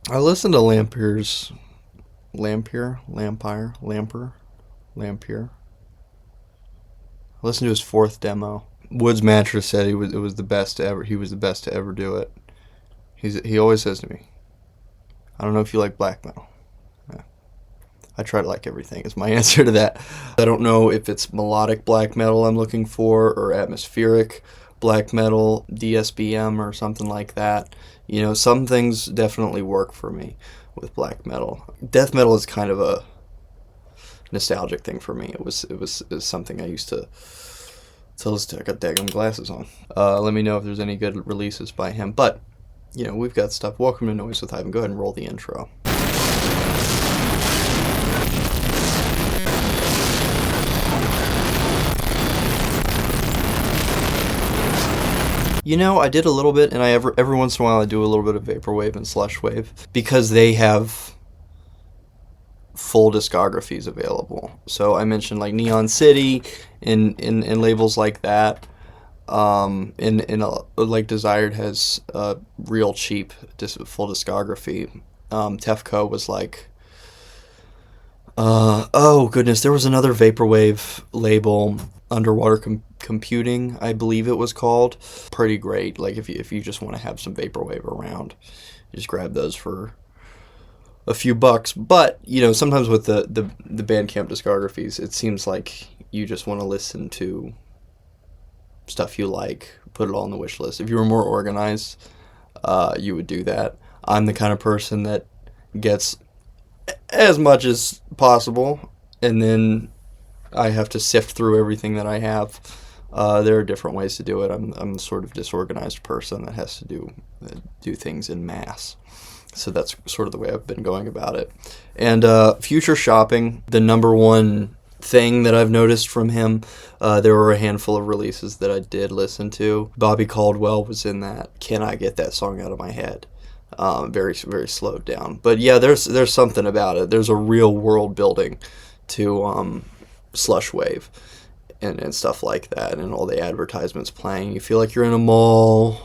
I listened to Lampier. I listened to his fourth demo. Woods Mattress said it was the best to ever. He was the best to ever do it. He always says to me, "I don't know if you like black metal." I try to like everything. Is my answer to that. I don't know if it's melodic black metal I'm looking for or atmospheric black metal, DSBM or something like that. You know, some things definitely work for me with black metal. Death metal is kind of a nostalgic thing for me. It was something I used to listen to. I got daggum glasses on. Let me know if there's any good releases by him. But we've got stuff. Welcome to Noise with Ivan. Go ahead and roll the intro. I did a little bit, and every once in a while I do a little bit of vaporwave and slushwave because they have full discographies available. So I mentioned like Neon City and labels like that. Like Desired has a real cheap full discography. Tefco was like, oh goodness, there was another vaporwave label, Underwater Computing, I believe it was called. Pretty great. Like if you just want to have some vaporwave around, you just grab those for a few bucks. But sometimes with the Bandcamp discographies, it seems like you just want to listen to stuff you like, put it all on the wish list. If you were more organized, you would do that. I'm the kind of person that gets as much as possible, and then I have to sift through everything that I have. There are different ways to do it. I'm the sort of disorganized person that has to do things in mass. So that's sort of the way I've been going about it. And future shopping, the number one thing that I've noticed from him, there were a handful of releases that I did listen to. Bobby Caldwell was in that. Can I get that song out of my head? Very, very slowed down. But yeah, there's something about it. There's a real world building to Slushwave and stuff like that, and all the advertisements playing. You feel like you're in a mall,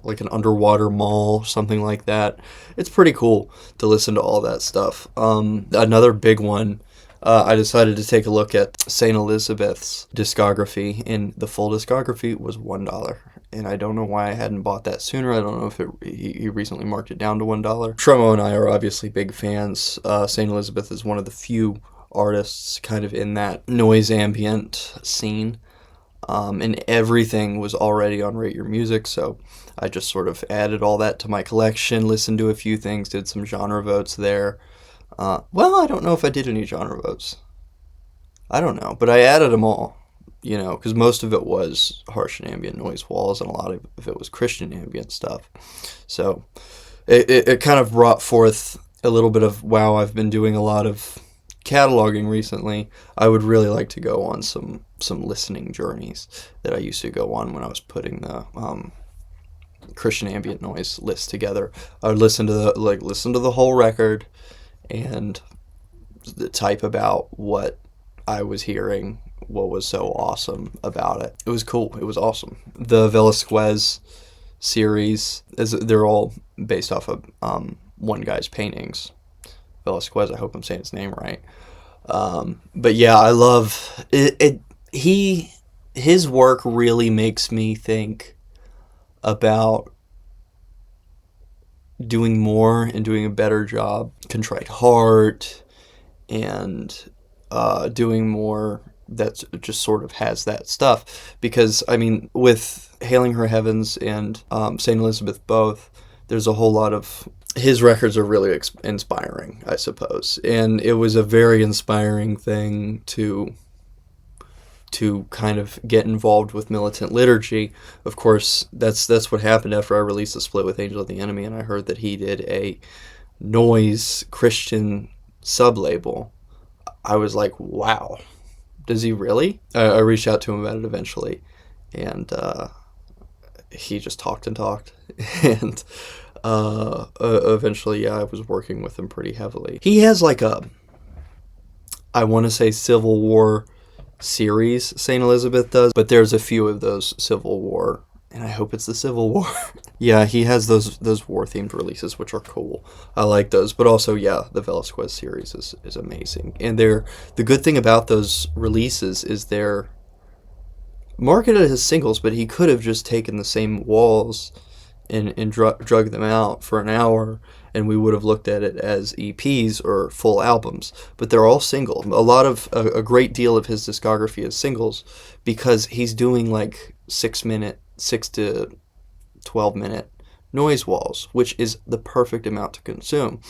like an underwater mall, something like that. It's pretty cool to listen to all that stuff. Another big one, I decided to take a look at St. Elizabeth's discography, and the full discography was $1. And I don't know why I hadn't bought that sooner. I don't know if he recently marked it down to $1. Tremo and I are obviously big fans. St. Elizabeth is one of the few artists kind of in that noise ambient scene. And everything was already on Rate Your Music, so I just sort of added all that to my collection, listened to a few things, did some genre votes there. Well, I don't know if I did any genre votes. I don't know, but I added them all, because most of it was harsh and ambient noise walls, and a lot of it was Christian ambient stuff. So it kind of brought forth a little bit of, wow, I've been doing a lot of cataloging recently. I would really like to go on some listening journeys that I used to go on when I was putting the Christian ambient noise list together. I would listen to the whole record and type about what I was hearing, what was so awesome about it. It was cool. It was awesome. The Velasquez series, they're all based off of one guy's paintings. Velasquez, I hope I'm saying his name right. But yeah, I love it. His work really makes me think about doing more and doing a better job. Contrite Heart and doing more that just sort of has that stuff. Because, I mean, with Hailing Her Heavens and St. Elizabeth both, there's a whole lot of... His records are really inspiring, I suppose. And it was a very inspiring thing to kind of get involved with militant liturgy. Of course, that's what happened after I released the split with Angel of the Enemy, and I heard that he did a noise Christian sub-label. I was like, wow, does he really? I reached out to him about it eventually, and he just talked and talked, and eventually, yeah, I was working with him pretty heavily. He has like I want to say Civil War series, St. Elizabeth does, but there's a few of those Civil War and I hope it's the Civil War. Yeah, he has those war-themed releases, which are cool. I like those. But also, yeah, the Velasquez series is amazing. And the good thing about those releases is they're marketed as singles, but he could have just taken the same walls and drug them out for an hour, and we would have looked at it as EPs or full albums. But they're all single. A great deal of his discography is singles, because he's doing like 6 to 12-minute noise walls, which is the perfect amount to consume.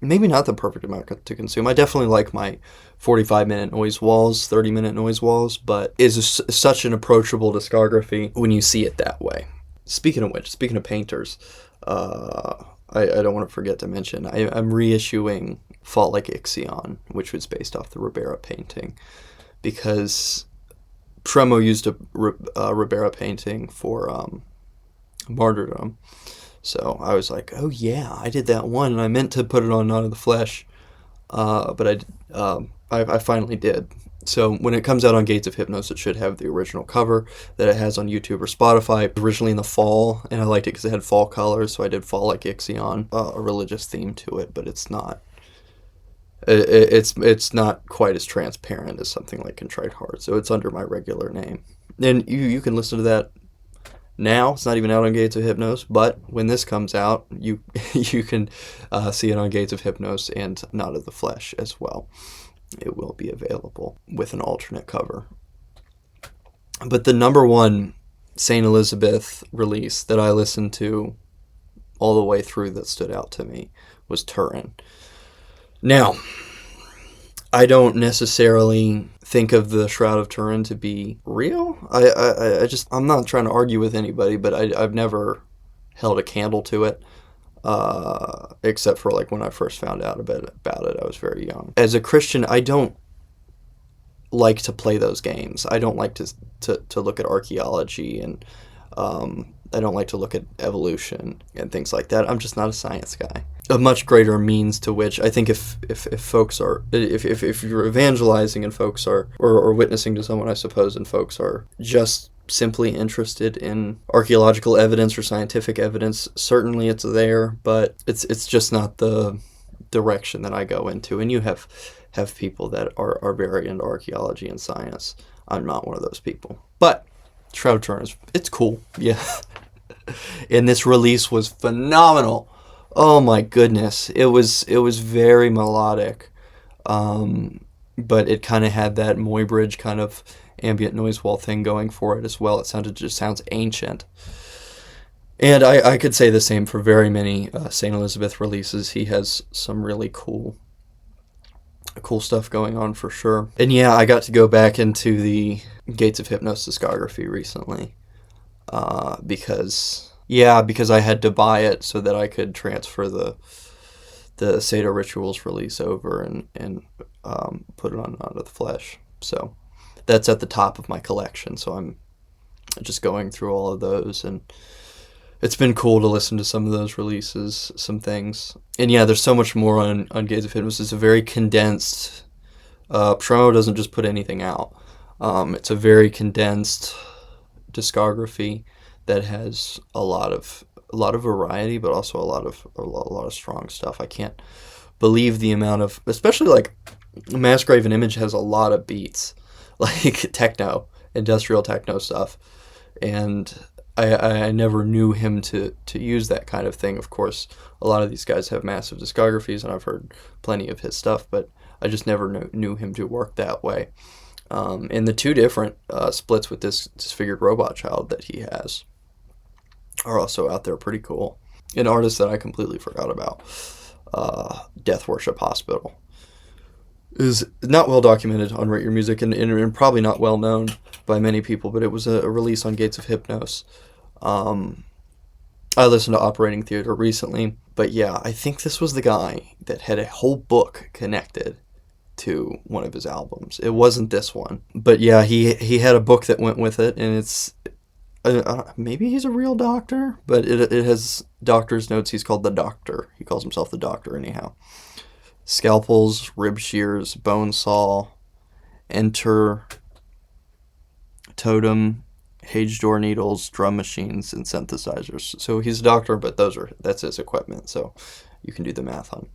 Maybe not the perfect amount to consume. I definitely like my 45-minute noise walls, 30-minute noise walls, but is such an approachable discography when you see it that way. Speaking of which, speaking of painters, I don't want to forget to mention, I'm reissuing Fault Like Ixion, which was based off the Ribera painting, because Tremo used a Ribera painting for Martyrdom. So I was like, oh yeah, I did that one, and I meant to put it on Not of the Flesh, but I finally did. So when it comes out on Gates of Hypnos, it should have the original cover that it has on YouTube or Spotify. Originally in the fall, and I liked it because it had fall colors, so I did Fall Like Ixion, a religious theme to it, but it's not. It's not quite as transparent as something like Contrite Heart, so it's under my regular name. And you can listen to that now. It's not even out on Gates of Hypnos, but when this comes out, you can see it on Gates of Hypnos and Not of the Flesh as well. It will be available with an alternate cover. But the number one St. Elizabeth release that I listened to all the way through that stood out to me was Turin. Now, I don't necessarily think of the Shroud of Turin to be real. I'm not trying to argue with anybody, but I've never held a candle to it. Except for like when I first found out about it, I was very young. As a Christian, I don't like to play those games. I don't like to look at archaeology, and I don't like to look at evolution and things like that. I'm just not a science guy. A much greater means to which I think if folks are, if you're evangelizing and folks are, or witnessing to someone, I suppose, and folks are just simply interested in archaeological evidence or scientific evidence, certainly it's there, but it's just not the direction that I go into. And you have people that are very into archaeology and science. I'm not one of those people. But Shroud of Turin, it's cool. Yeah. And this release was phenomenal. Oh my goodness. It was very melodic. But it kind of had that Muybridge kind of ambient noise wall thing going for it as well. It just sounds ancient. And I could say the same for very many St. Elizabeth releases. He has some really cool stuff going on for sure. And yeah, I got to go back into the Gates of Hypnos discography recently because I had to buy it so that I could transfer the Seder Rituals release over and put it on Not of the Flesh. So that's at the top of my collection, so I'm just going through all of those, and it's been cool to listen to some of those releases, some things. And yeah, there's so much more on Gates of Hypnos. It's a very condensed, Tremo doesn't just put anything out. It's a very condensed discography that has a lot of variety, but also a lot of strong stuff. I can't believe the amount of, especially like Massgrave and Image has a lot of beats, like techno, industrial techno stuff, and I never knew him to use that kind of thing. Of course, a lot of these guys have massive discographies, and I've heard plenty of his stuff, but I just never knew him to work that way. And the two different splits with this Disfigured Robot Child that he has are also out there, pretty cool. An artist that I completely forgot about, Death Worship Hospital, is not well documented on Rate Your Music, and probably not well known by many people, but it was a release on Gates of Hypnos. I listened to Operating Theater recently, but yeah, I think this was the guy that had a whole book connected to one of his albums. It wasn't this one, but yeah, he had a book that went with it, and it's maybe he's a real doctor, but it has doctor's notes. He's called the Doctor. He calls himself the Doctor anyhow. Scalpels, rib shears, bone saw, enter, totem, Hage door needles, drum machines, and synthesizers. So he's a doctor, but that's his equipment. So you can do the math on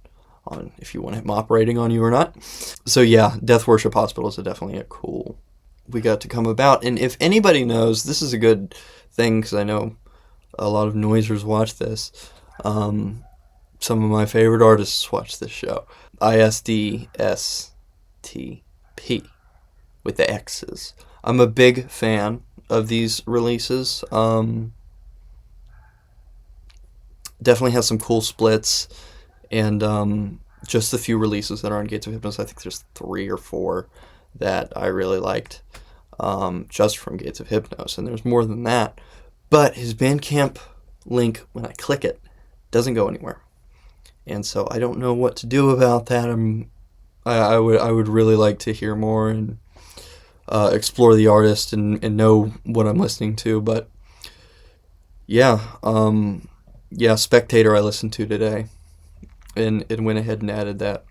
if you want him operating on you or not. So yeah, Death Worship Hospital is definitely a cool we got to come about. And if anybody knows, this is a good thing because I know a lot of noisers watch this. Some of my favorite artists watch this show. ISDSTP with the X's. I'm a big fan of these releases. Definitely has some cool splits, and just the few releases that are on Gates of Hypnos. I think there's 3 or 4 that I really liked, just from Gates of Hypnos, and there's more than that. But his Bandcamp link, when I click it, doesn't go anywhere, and so I don't know what to do about that. I would really like to hear more and explore the artist and know what I'm listening to. But yeah, Spectator I listened to today, and it went ahead and added that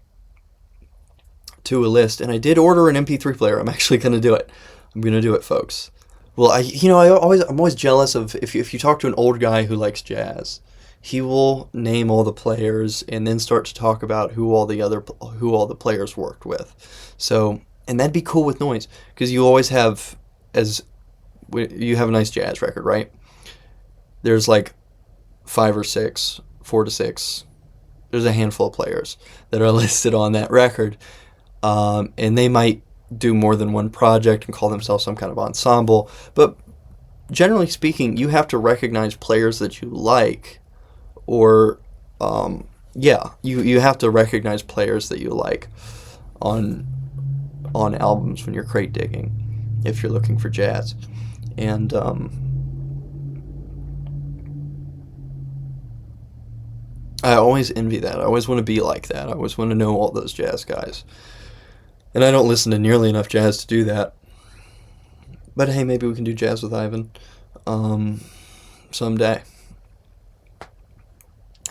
to a list. And I did order an MP3 player. I'm actually gonna do it. I'm gonna do it, folks. Well, I'm always jealous of if you talk to an old guy who likes jazz, he will name all the players and then start to talk about who all the players worked with. So, and that'd be cool with noise because you always have you have a nice jazz record, right? There's like 4 to 6. There's a handful of players that are listed on that record, and they might do more than one project and call themselves some kind of ensemble. But generally speaking, you have to recognize players that you like, or you have to recognize players that you like on albums when you're crate digging if you're looking for jazz. And I always envy that. I always want to be like that. I always want to know all those jazz guys. And I don't listen to nearly enough jazz to do that. But hey, maybe we can do jazz with Ivan someday.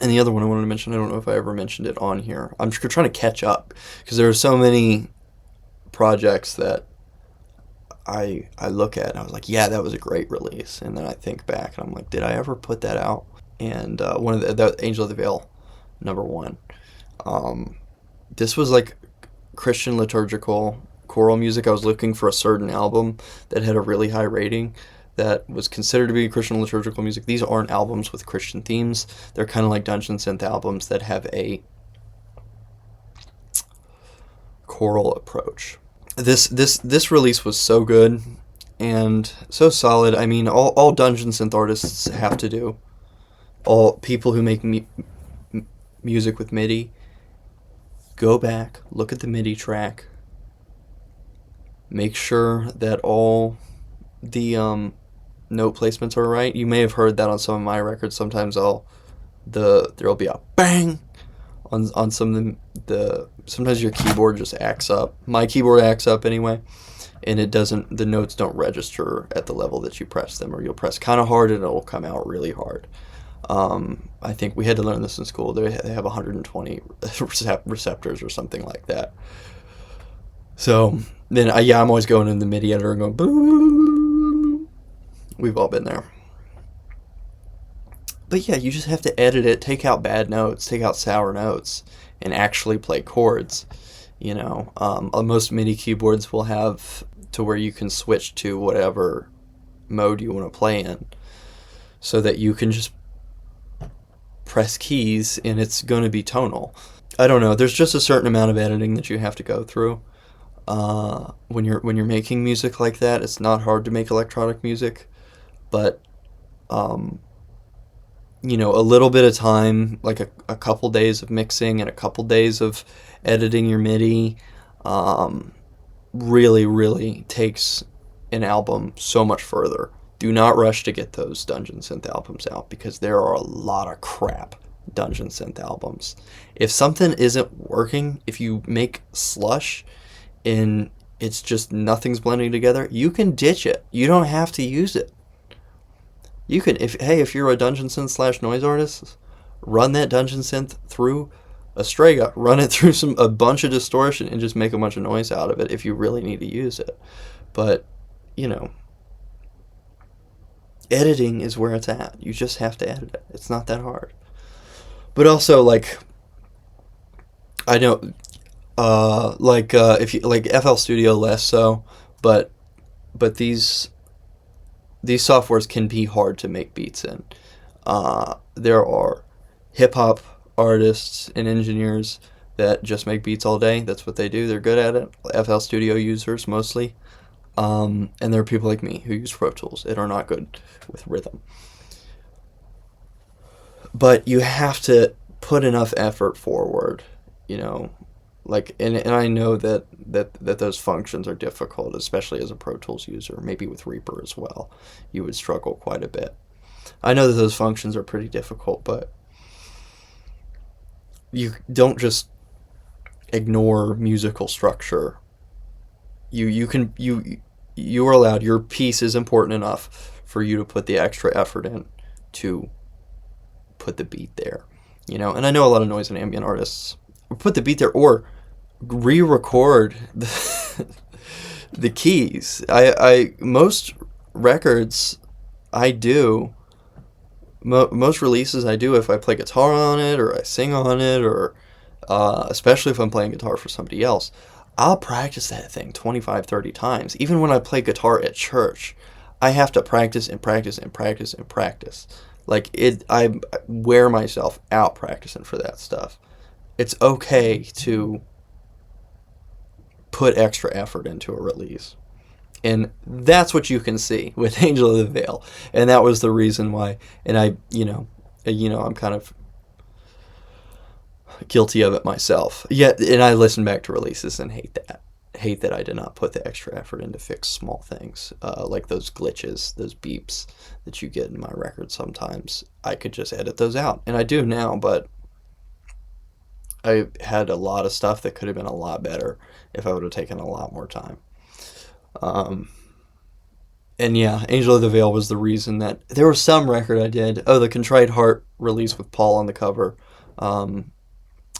And the other one I wanted to mention, I don't know if I ever mentioned it on here. I'm just trying to catch up because there are so many projects that I look at and I was like, yeah, that was a great release. And then I think back and I'm like, did I ever put that out? And one of the Angel of the Veil, #1. This was like Christian liturgical choral music. I was looking for a certain album that had a really high rating that was considered to be Christian liturgical music. These aren't albums with Christian themes. They're kind of like Dungeon Synth albums that have a choral approach. This release was so good and so solid. I mean, all Dungeon Synth artists have to do, all people who make music with MIDI, go back, look at the MIDI track, make sure that all the note placements are right. You may have heard that on some of my records. Sometimes there'll be a bang on some of the sometimes your keyboard just acts up. My keyboard acts up anyway, and the notes don't register at the level that you press them, or you'll press kind of hard and it'll come out really hard. I think we had to learn this in school. They have 120 receptors or something like that. So then, I'm always going in the MIDI editor and going, boo. We've all been there. But yeah, you just have to edit it, take out bad notes, take out sour notes, and actually play chords. Most MIDI keyboards will have to where you can switch to whatever mode you want to play in, so that you can just press keys and it's going to be tonal. I don't know. There's just a certain amount of editing that you have to go through when you're making music like that. It's not hard to make electronic music, but a little bit of time, like a couple days of mixing and a couple days of editing your MIDI, really, really takes an album so much further. Do not rush to get those Dungeon Synth albums out because there are a lot of crap Dungeon Synth albums. If something isn't working, if you make slush and it's just nothing's blending together, you can ditch it. You don't have to use it. You can, if you're a Dungeon Synth / noise artist, run that Dungeon Synth through a Strega, run it through a bunch of distortion and just make a bunch of noise out of it if you really need to use it. But, editing is where it's at. You just have to edit it. It's not that hard. But also, like, I know, if you like FL Studio, less so, but these softwares can be hard to make beats in. There are hip hop artists and engineers that just make beats all day. That's what they do. They're good at it. FL Studio users mostly. And there are people like me who use Pro Tools and are not good with rhythm. But you have to put enough effort forward, you know. Like, and I know that those functions are difficult, especially as a Pro Tools user. Maybe with Reaper as well, you would struggle quite a bit. I know that those functions are pretty difficult, but you don't just ignore musical structure. You are allowed. Your piece is important enough for you to put the extra effort in to put the beat there, you know. And I know a lot of noise and ambient artists put the beat there or re-record the keys. I most records I do. Most releases I do, if I play guitar on it or I sing on it, or especially if I'm playing guitar for somebody else, I'll practice that thing 25, 30 times. Even when I play guitar at church, I have to practice and practice and practice and practice. Like, I wear myself out practicing for that stuff. It's okay to put extra effort into a release. And that's what you can see with Angel of the Veil. And that was the reason why. And I'm kind of guilty of it myself. Yet, and I listen back to releases and hate that I did not put the extra effort in to fix small things, like those glitches, those beeps that you get in my record sometimes. I could just edit those out. And I do now, but I had a lot of stuff that could have been a lot better if I would have taken a lot more time. And yeah, Angel of the Veil was the reason that there was some record I did. Oh, the Contrite Heart release with Paul on the cover.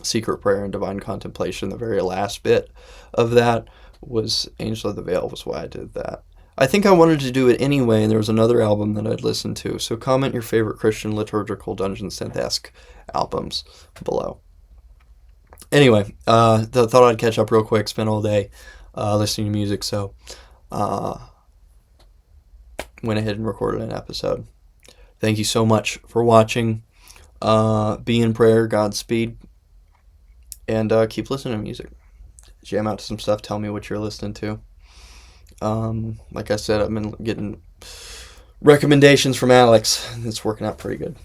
Secret Prayer and Divine Contemplation, the very last bit of that was Angel of the Veil, was why I did that. I think I wanted to do it anyway, and there was another album that I'd listened to. So comment your favorite Christian liturgical dungeon synth-esque albums below. Anyway, thought I'd catch up real quick. Spent all day listening to music, so went ahead and recorded an episode. Thank you so much for watching. Be in prayer, Godspeed, and keep listening to music. Jam out to some stuff. Tell me what you're listening to. Like I said, I've been getting recommendations from Alex. It's working out pretty good.